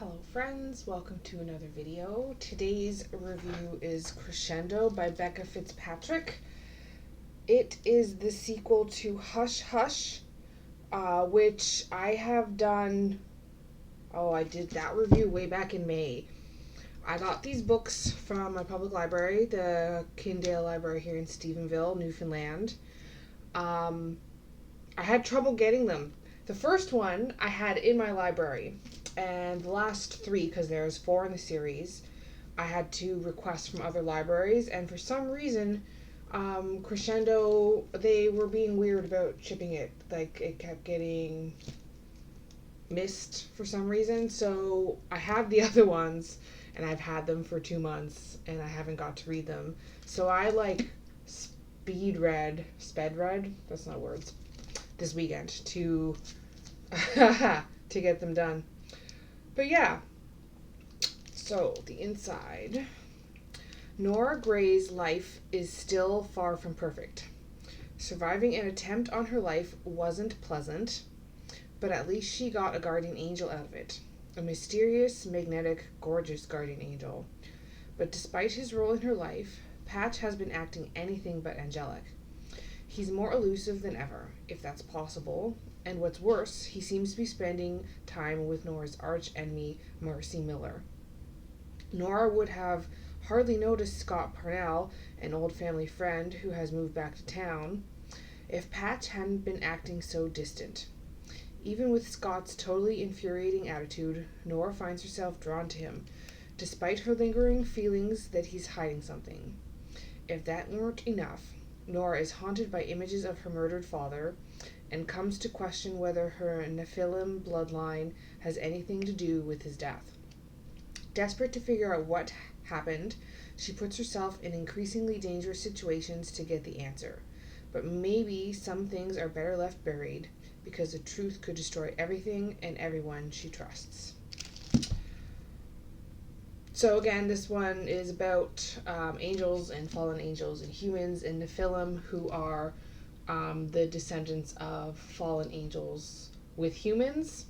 Hello friends, welcome to another video. Today's review is Crescendo by Becca Fitzpatrick. It is the sequel to Hush Hush, which I have done, I did that review way back in May. I got these books from my public library, the Kindale Library here in Stephenville, Newfoundland. I had trouble getting them. The first one I had in my library, and the last three, because there's 4 in the series, I had to request from other libraries, and for some reason, Crescendo, they were being weird about shipping it. Like, it kept getting missed for some reason, so I have the other ones, and I've had them for 2 months, and I haven't got to read them. So I, sped read, that's not words, this weekend to get them done. But yeah, so the inside. Nora Gray's life is still far from perfect. Surviving an attempt on her life wasn't pleasant, but at least she got a guardian angel out of it. A mysterious, magnetic, gorgeous guardian angel. But despite his role in her life, Patch has been acting anything but angelic. He's more elusive than ever, if that's possible, and what's worse, he seems to be spending time with Nora's arch-enemy, Marcy Miller. Nora would have hardly noticed Scott Parnell, an old family friend who has moved back to town, if Patch hadn't been acting so distant. Even with Scott's totally infuriating attitude, Nora finds herself drawn to him, despite her lingering feelings that he's hiding something. If that weren't enough, Nora is haunted by images of her murdered father and comes to question whether her Nephilim bloodline has anything to do with his death. Desperate to figure out what happened, she puts herself in increasingly dangerous situations to get the answer. But maybe some things are better left buried, because the truth could destroy everything and everyone she trusts. So again, this one is about angels and fallen angels and humans and Nephilim, who are the descendants of fallen angels with humans.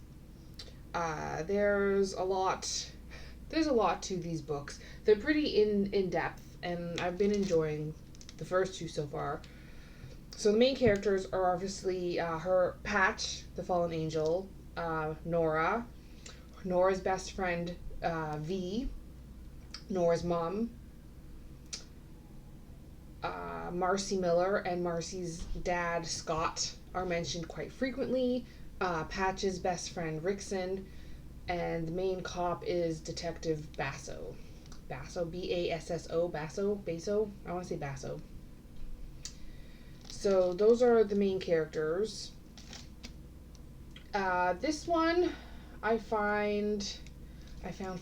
There's a lot to these books. They're pretty in depth, and I've been enjoying the first 2 so far. So the main characters are obviously her Patch, the fallen angel, Nora, Nora's best friend V, Nora's mom, Marcy Miller, and Marcy's dad, Scott, are mentioned quite frequently. Patch's best friend, Rickson, and the main cop is Detective Basso. Basso, B-A-S-S-O, Basso? I want to say Basso. So those are the main characters. This one I found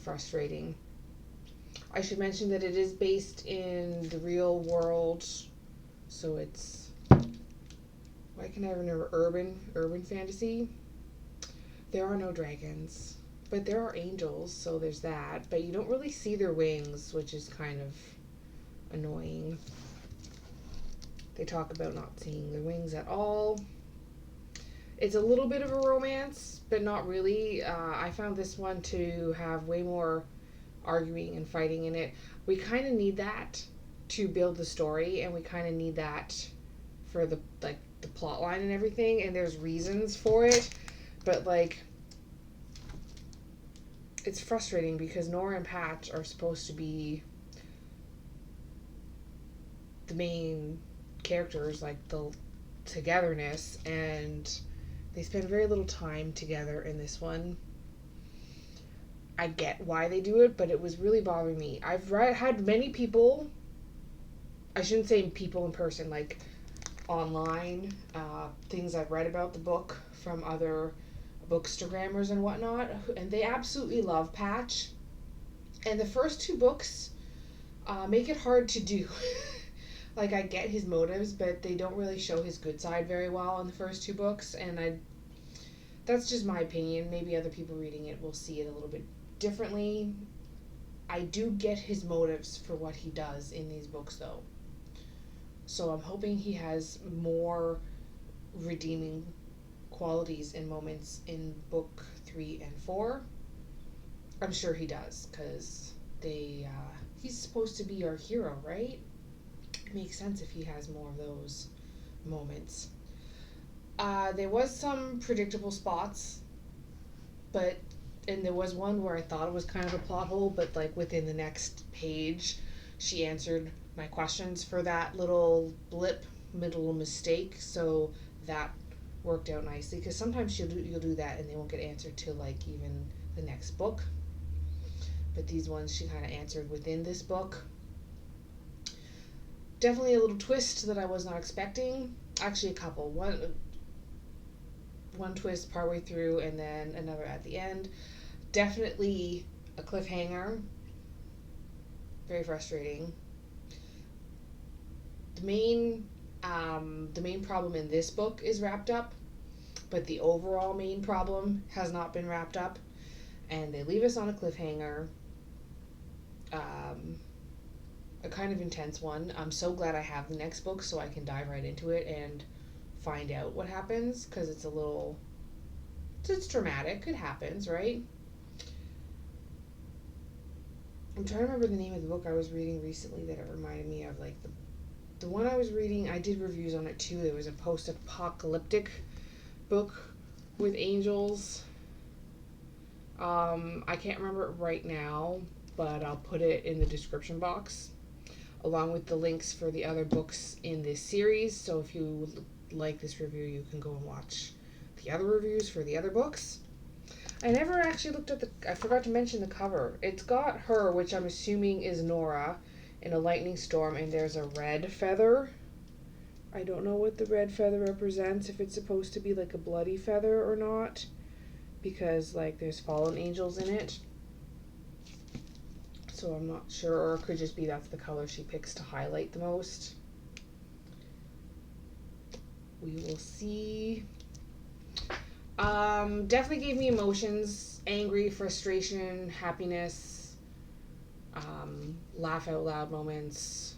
frustrating. I should mention that it is based in the real world, so it's, why can I remember, urban fantasy? There are no dragons, but there are angels, so there's that, but you don't really see their wings, which is kind of annoying. They talk about not seeing their wings at all. It's a little bit of a romance, but not really. I found this one to have way more arguing and fighting in it. We kind of need that to build the story, and we kind of need that for the plot line and everything, and there's reasons for it, but it's frustrating because Nora and Patch are supposed to be the main characters, the togetherness, and they spend very little time together in this one. I get why they do it, but it was really bothering me. I've had many people, I shouldn't say people in person, online, things I've read about the book from other bookstagrammers and whatnot, and they absolutely love Patch. And the first 2 books make it hard to do. I get his motives, but they don't really show his good side very well in the first 2 books, and that's just my opinion. Maybe other people reading it will see it a little bit differently. I do get his motives for what he does in these books, though. So I'm hoping he has more redeeming qualities and moments in book 3 and 4. I'm sure he does, because he's supposed to be our hero, right? It makes sense if he has more of those moments. There was some predictable spots, and there was one where I thought it was kind of a plot hole, but like within the next page, she answered my questions for that little blip, little mistake. So that worked out nicely, because sometimes you'll do that and they won't get answered till like even the next book. But these ones she kind of answered within this book. Definitely a little twist that I was not expecting. Actually, a couple. One twist partway through, and then another at the end. Definitely a cliffhanger. Very frustrating. The main problem in this book is wrapped up, but the overall main problem has not been wrapped up, and they leave us on a cliffhanger. A kind of intense one. I'm so glad I have the next book so I can dive right into it and find out what happens, because it's dramatic. It happens, right? I'm trying to remember the name of the book I was reading recently that it reminded me of, like the one I was reading. I did reviews on it too. It was a post-apocalyptic book with angels. I can't remember it right now, but I'll put it in the description box, along with the links for the other books in this series. So if you like this review, you can go and watch the other reviews for the other books. I never actually looked at I forgot to mention the cover. It's got her, which I'm assuming is Nora, in a lightning storm, and there's a red feather. I don't know what the red feather represents, if it's supposed to be like a bloody feather or not, because like there's fallen angels in it. So I'm not sure, or it could just be that's the color she picks to highlight the most. We will see. Definitely gave me emotions: angry, frustration, happiness, laugh out loud moments.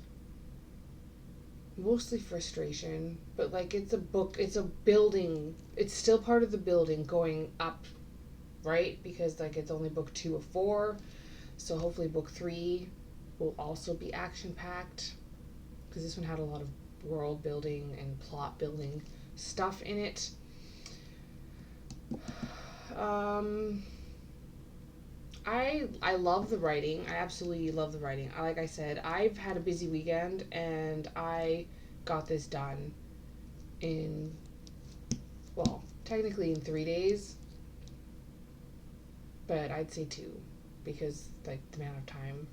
Mostly frustration, but like it's a book, it's a building, it's still part of the building going up, right? Because like it's only book 2 of 4. So hopefully book 3 will also be action-packed, because this one had a lot of world building and plot building stuff in it. I love the writing. I absolutely love the writing. Like I said, I've had a busy weekend, and I got this done in, well, technically in 3 days, but I'd say 2, because like the amount of time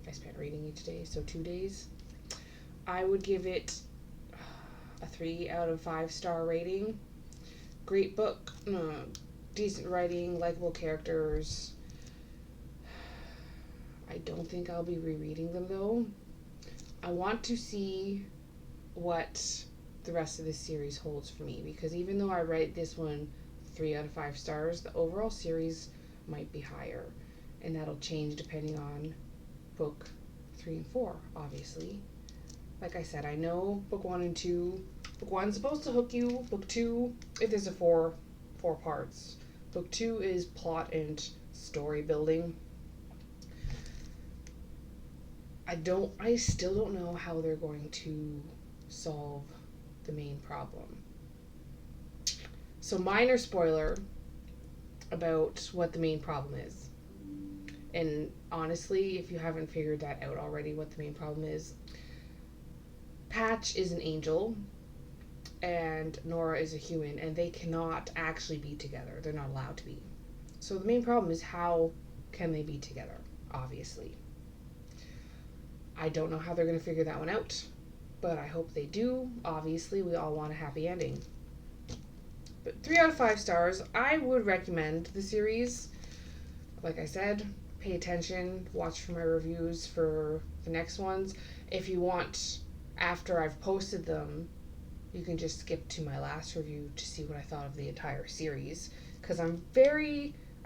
I spent reading each day. So 2 days. I would give it a 3 out of 5 star rating. Great book, decent writing, likable characters. I don't think I'll be rereading them though. I want to see what the rest of this series holds for me, because even though I rate this one 3 out of 5 stars, the overall series might be higher, and that'll change depending on book 3 and 4, obviously. Like I said, I know book 1 and 2. Book 1's supposed to hook you. Book 2, if there's a 4 parts. Book 2 is plot and story building. I still don't know how they're going to solve the main problem. So minor spoiler about what the main problem is. And honestly, if you haven't figured that out already, what the main problem is, Patch is an angel and Nora is a human, and they cannot actually be together. They're not allowed to be. So the main problem is, how can they be together? Obviously. I don't know how they're going to figure that one out, but I hope they do. Obviously, we all want a happy ending. But 3 out of 5 stars. I would recommend the series. Like I said, pay attention, watch for my reviews for the next ones. If you want, after I've posted them, you can just skip to my last review to see what I thought of the entire series, because I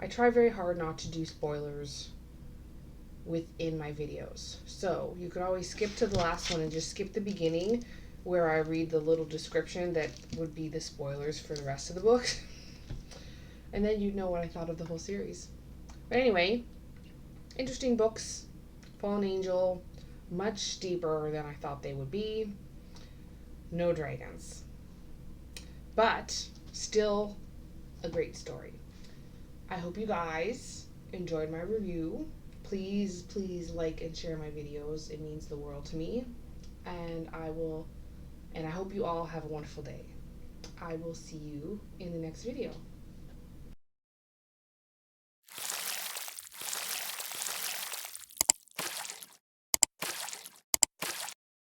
try very hard not to do spoilers within my videos. So you could always skip to the last one and just skip the beginning, where I read the little description that would be the spoilers for the rest of the book. And then you'd know what I thought of the whole series. But anyway, interesting books. Fallen Angel, much deeper than I thought they would be. No dragons. But still a great story. I hope you guys enjoyed my review. Please like and share my videos. It means the world to me. And I hope you all have a wonderful day. I will see you in the next video.